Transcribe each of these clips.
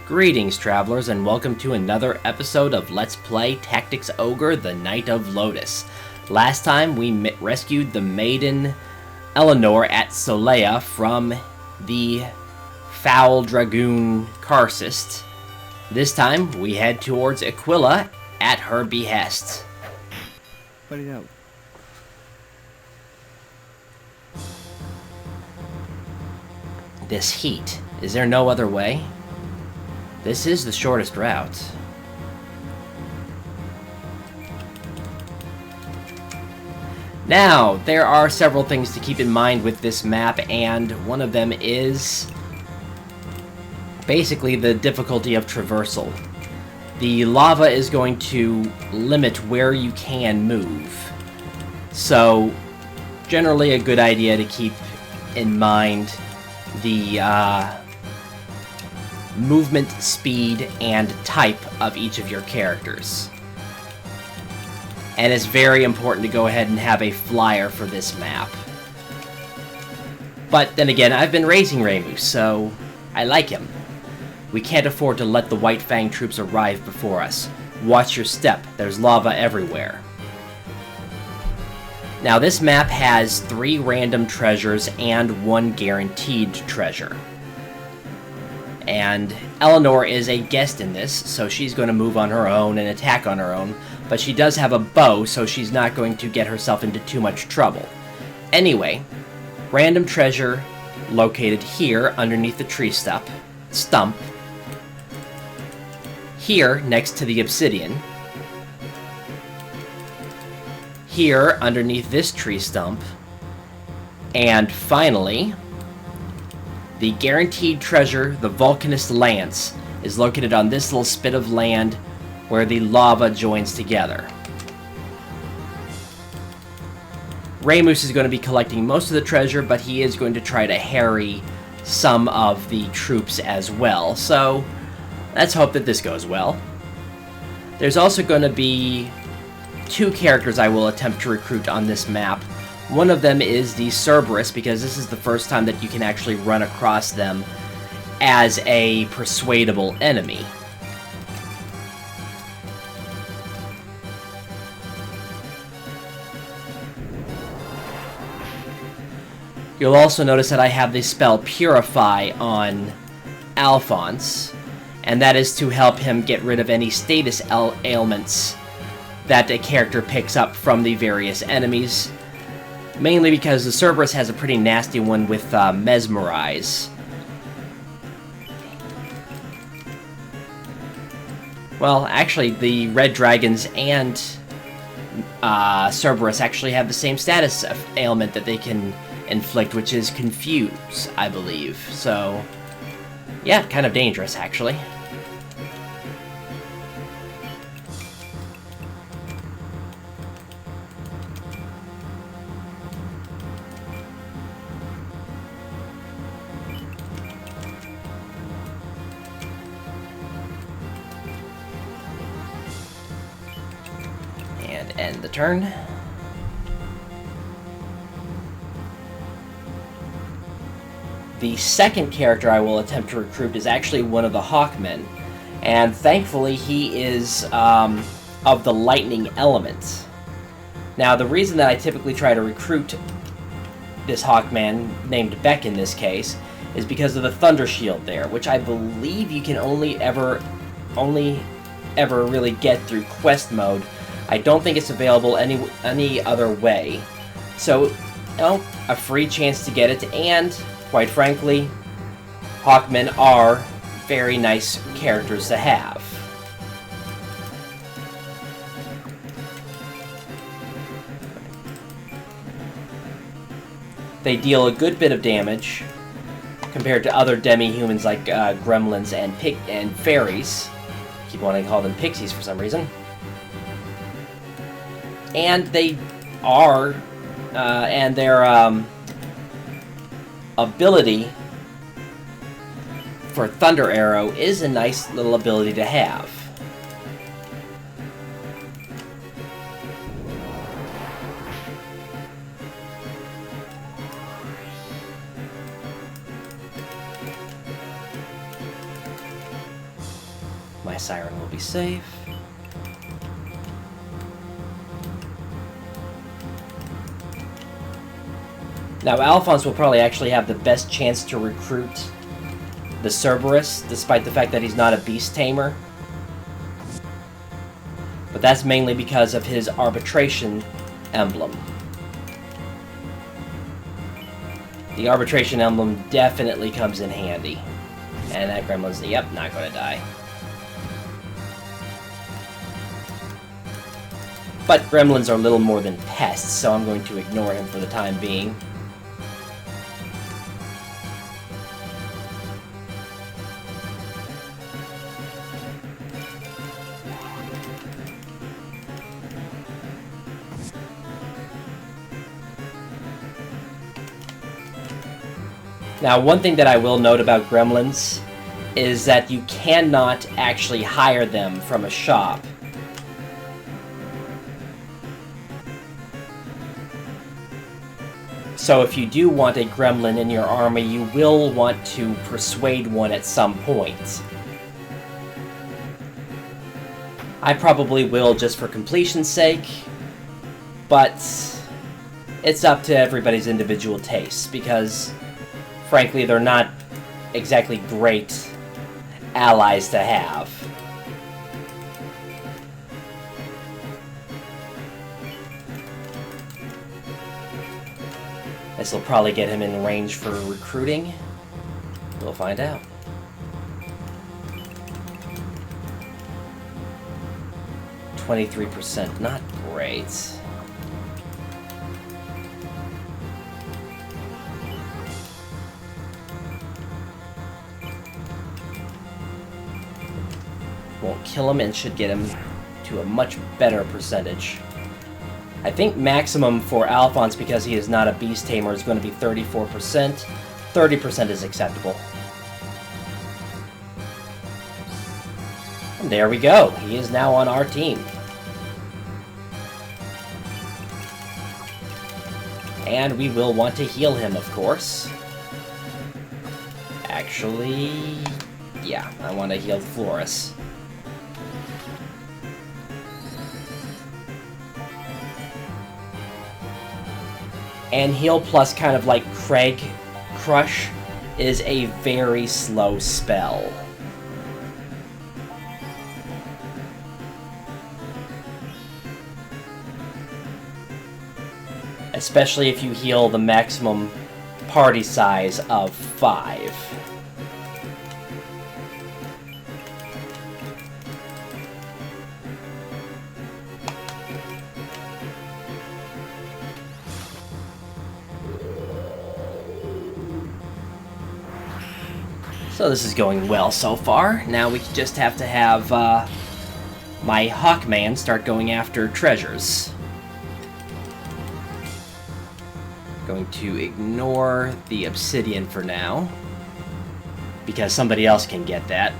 Greetings, travelers, and welcome to another episode of Let's Play Tactics Ogre, the Knight of Lodis. Last time, we rescued the maiden Eleanor at Solea from the foul dragoon Karcist. This time, we head towards Aquila at her behest. What do you know? This heat. Is there no other way? This is the shortest route. Now, there are several things to keep in mind with this map, and one of them is basically the difficulty of traversal. The lava is going to limit where you can move. So, generally a good idea to keep in mind the movement, speed, and type of each of your characters. And it's very important to go ahead and have a flyer for this map. But then again, I've been raising Ramus, so I like him. We can't afford to let the White Fang Troops arrive before us. Watch your step, there's lava everywhere. Now this map has 3 random treasures and 1 guaranteed treasure. And Eleanor is a guest in this, so she's going to move on her own and attack on her own, but she does have a bow, so she's not going to get herself into too much trouble. Anyway, random treasure located here underneath the tree stump. Here, next to the obsidian. Here, underneath this tree stump. And finally, the guaranteed treasure, the Volcanist Lance, is located on this little spit of land where the lava joins together. Ramus is going to be collecting most of the treasure, but he is going to try to harry some of the troops as well, so let's hope that this goes well. There's also going to be 2 characters I will attempt to recruit on this map. One of them is the Cerberus, because this is the first time that you can actually run across them as a persuadable enemy. You'll also notice that I have the spell Purify on Alphonse, and that is to help him get rid of any status ailments that a character picks up from the various enemies. Mainly because the Cerberus has a pretty nasty one with Mesmerize. Well, actually, the Red Dragons and Cerberus actually have the same status of ailment that they can inflict, which is Confuse, I believe. So, yeah, kind of dangerous, actually. End the turn. The second character I will attempt to recruit is actually one of the Hawkmen, and thankfully he is of the lightning element. Now, the reason that I typically try to recruit this Hawkman, named Beck in this case, is because of the Thunder Shield there, which I believe you can only ever really get through quest mode. I don't think it's available any other way. So, you know, a free chance to get it, and, quite frankly, Hawkmen are very nice characters to have. They deal a good bit of damage compared to other demi-humans like gremlins and fairies. I keep wanting to call them pixies for some reason. And they are, and their ability for Thunder Arrow is a nice little ability to have. My siren will be safe. Now, Alphonse will probably actually have the best chance to recruit the Cerberus, despite the fact that he's not a beast tamer. But that's mainly because of his arbitration emblem. The arbitration emblem definitely comes in handy. And that gremlin's, yep, not going to die. But gremlins are little more than pests, so I'm going to ignore him for the time being. Now, one thing that I will note about gremlins is that you cannot actually hire them from a shop. So if you do want a gremlin in your army, you will want to persuade one at some point. I probably will just for completion's sake, but it's up to everybody's individual tastes, because frankly, they're not exactly great allies to have. This will probably get him in range for recruiting. We'll find out. %, not great. Won't kill him and should get him to a much better percentage. I think maximum for Alphonse, because he is not a beast tamer, is going to be 34%. 30% is acceptable. And there we go. He is now on our team. And we will want to heal him, of course. Actually, yeah, I want to heal Florus. And heal plus, kind of like Craig Crush, is a very slow spell. Especially if you heal the maximum party size of 5. So this is going well so far. Now we just have to have my Hawkman start going after treasures. Going to ignore the obsidian for now, because somebody else can get that.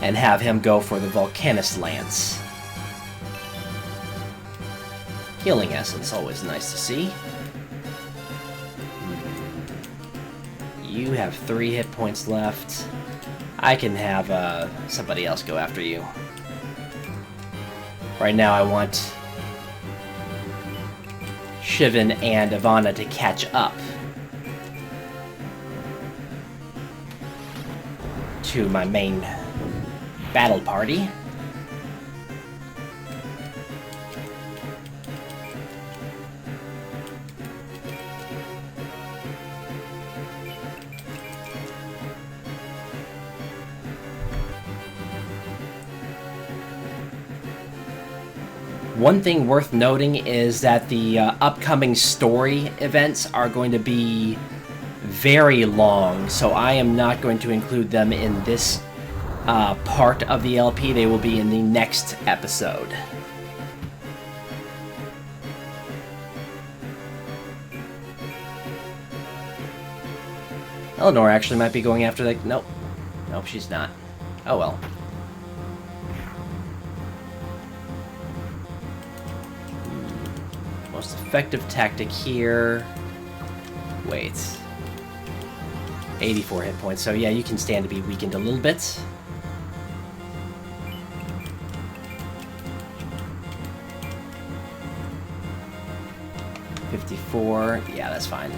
And have him go for the Volcanist Lance. Healing Essence, always nice to see. You have 3 hit points left. I can have somebody else go after you. Right now I want Shivan and Ivana to catch up to my main battle party. One thing worth noting is that the upcoming story events are going to be very long, so I am not going to include them in this part of the LP. They will be in the next episode. Eleanor actually might be going after the... Nope. Nope, she's not. Oh well. most effective tactic here. Wait. 84 hit points. So yeah, you can stand to be weakened a little bit. $54. Yeah, that's fine.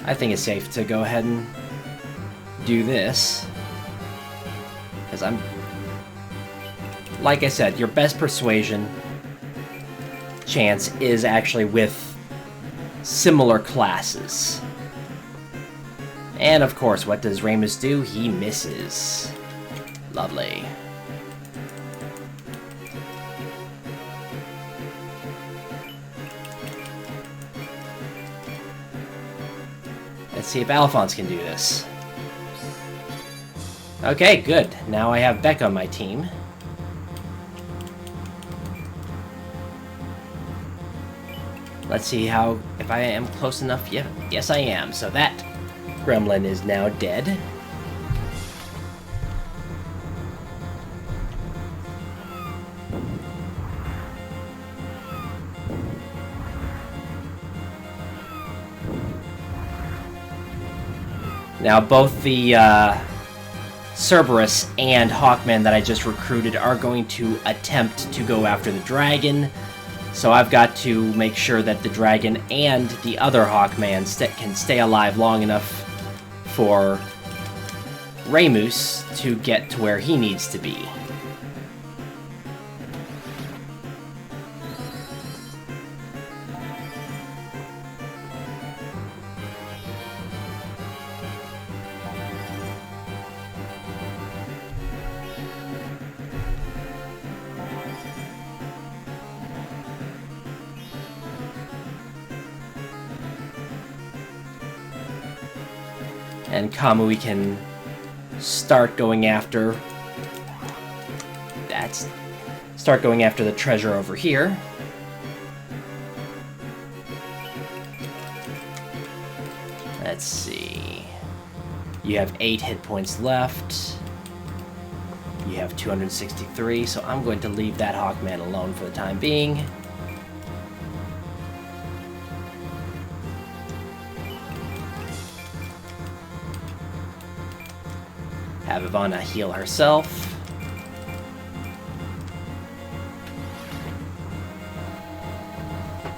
I think it's safe to go ahead and do this, because I'm, like I said, your best persuasion chance is actually with similar classes. And of course, what does Ramus do? He misses. Lovely. Let's see if Alphonse can do this. Okay, good. Now I have Beck on my team. Let's see if I am close enough. Yeah, yes I am. So that gremlin is now dead. Now, both the Cerberus and Hawkman that I just recruited are going to attempt to go after the dragon, so I've got to make sure that the dragon and the other Hawkman can stay alive long enough for Ramus to get to where he needs to be. And Kamui can start going after... Start going after the treasure over here. Let's see... You have 8 hit points left. You have 263, so I'm going to leave that Hawkman alone for the time being. Have Ivana heal herself.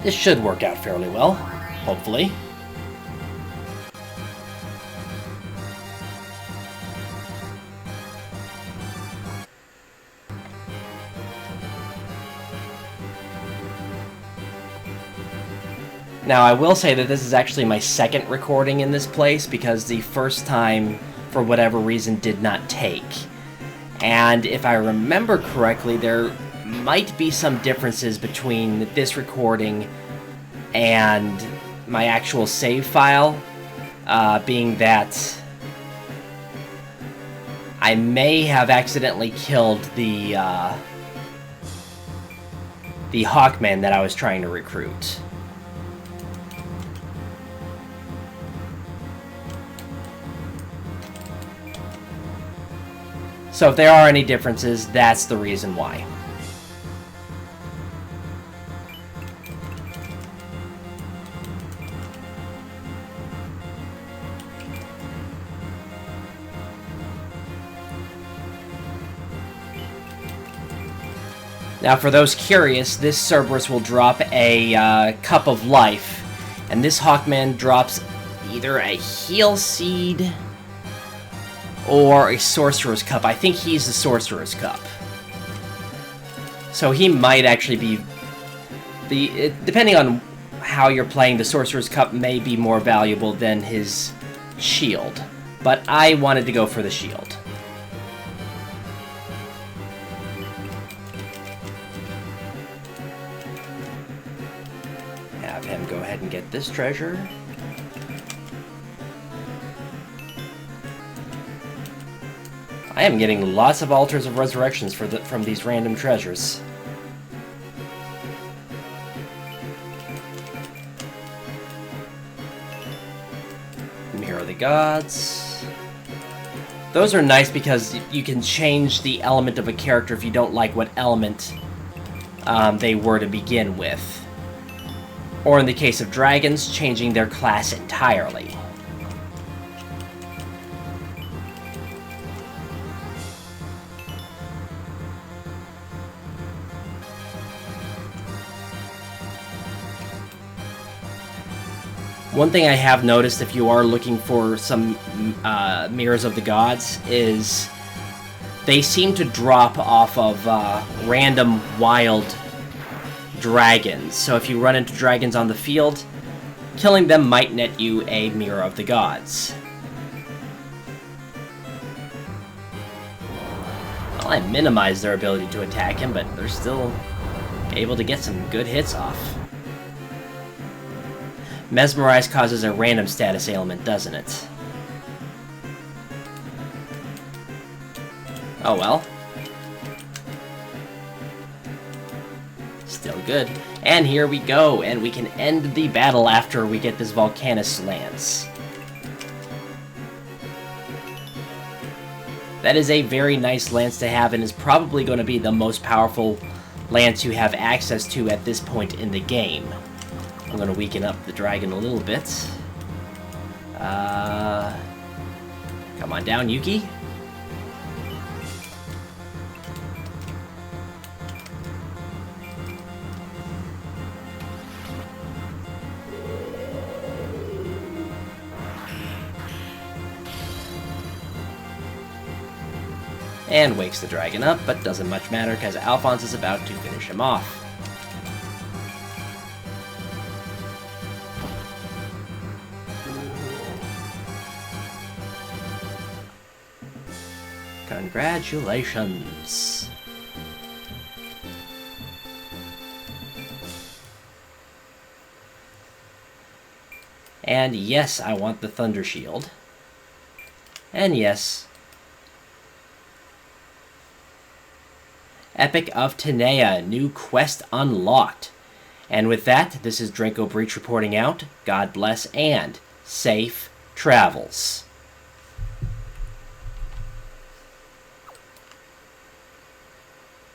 This should work out fairly well, hopefully. Now, I will say that this is actually my second recording in this place, because the first time, for whatever reason, did not take. And if I remember correctly, there might be some differences between this recording and my actual save file, being that I may have accidentally killed the Hawkman that I was trying to recruit. So if there are any differences, that's the reason why. Now, for those curious, this Cerberus will drop a Cup of Life, and this Hawkman drops either a Heal Seed or a Sorcerer's Cup. I think he's the Sorcerer's Cup. So he might actually be... depending on how you're playing, the Sorcerer's Cup may be more valuable than his shield. But I wanted to go for the shield. Have him go ahead and get this treasure. I am getting lots of altars of resurrections from these random treasures. Mirror of the Gods. Those are nice because you can change the element of a character if you don't like what element they were to begin with. Or in the case of dragons, changing their class entirely. One thing I have noticed if you are looking for some Mirrors of the Gods is they seem to drop off of random wild dragons. So if you run into dragons on the field, killing them might net you a Mirror of the Gods. Well, I minimized their ability to attack him, but they're still able to get some good hits off. Mesmerize causes a random status ailment, doesn't it? Oh well. Still good. And here we go, and we can end the battle after we get this Volcanus lance. That is a very nice lance to have, and is probably going to be the most powerful lance you have access to at this point in the game. I'm going to weaken up the dragon a little bit. Come on down, Yuki. And wakes the dragon up, but doesn't much matter because Alphonse is about to finish him off. Congratulations. And yes, I want the Thunder Shield. And yes, Epic of Tenea, new quest unlocked. And with that, this is Dranko Breach reporting out. God bless and safe travels.